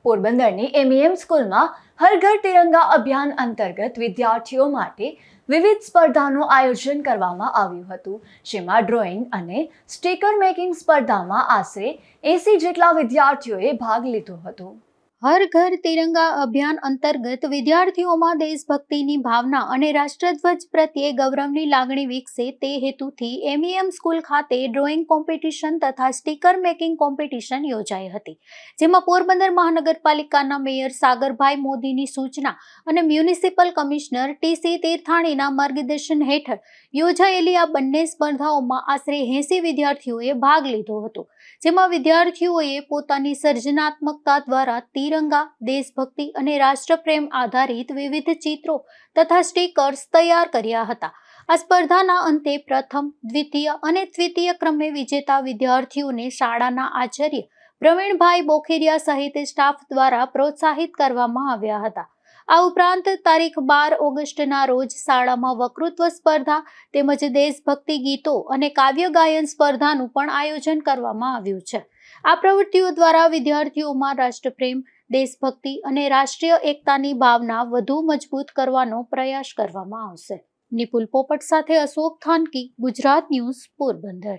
પોરબંદરની એમઈએમ સ્કૂલમાં હર ઘર તિરંગા અભિયાન અંતર્ગત વિદ્યાર્થીઓ માટે વિવિધ સ્પર્ધાનું આયોજન કરવામાં આવ્યું હતું, જેમાં ડ્રોઈંગ અને સ્ટીકર મેકિંગ સ્પર્ધામાં આશરે 80 જેટલા વિદ્યાર્થીઓએ ભાગ લીધો હતો। હર ઘર તિરંગા અભિયાન અંતર્ગત વિદ્યાર્થીઓમાં દેશભક્તિની ભાવના અને રાષ્ટ્રધ્વજ પ્રત્યે ગૌરવની લાગણી વિકસે તે હેતુથી એમઈએમ સ્કૂલ ખાતે ડ્રોઈંગ કોમ્પિટિશન તથા સ્ટીકર મેકિંગ કોમ્પિટિશન યોજાઈ હતી, જેમાં પોરબંદર મહાનગરપાલિકાના મેયર સાગરભાઈ મોદીની સૂચના અને મ્યુનિસિપલ કમિશનર ટીસી તીર્થાણીના માર્ગદર્શન હેઠળ યોજાયેલી આ બંને સ્પર્ધાઓમાં આશરે 80 વિદ્યાર્થીઓએ ભાગ લીધો હતો, જેમાં વિદ્યાર્થીઓએ પોતાની સર્જનાત્મકતા દ્વારા તિરંગા, દેશભક્તિ અને રાષ્ટ્રપ્રેમ આધારિત વિવિધ ચિત્રો તથા સ્ટીકર્સ તૈયાર કર્યા હતા। આ સ્પર્ધાના અંતે પ્રથમ, દ્વિતીય અને તૃતીય ક્રમે વિજેતા વિદ્યાર્થીઓને શાળાના આચાર્ય પ્રવીણભાઈ બોખેરિયા સહિત સ્ટાફ દ્વારા પ્રોત્સાહિત કરવામાં આવ્યા હતા। આ ઉપરાંત તારીખ 12 ઓગસ્ટના રોજ શાળામાં વક્તૃત્વ સ્પર્ધા તેમજ દેશભક્તિ ગીતો અને કાવ્ય ગાયન સ્પર્ધાનું પણ આયોજન કરવામાં આવ્યું છે। આ પ્રવૃત્તિઓ દ્વારા વિદ્યાર્થીઓમાં રાષ્ટ્રપ્રેમ, દેશભક્તિ અને રાષ્ટ્રીય એકતાની ભાવના વધુ મજબૂત કરવાનો પ્રયાસ કરવામાં આવશે। નિપુલ પોપટ સાથે અશોક થાનકી, ગુજરાત ન્યૂઝ, પોરબંદર।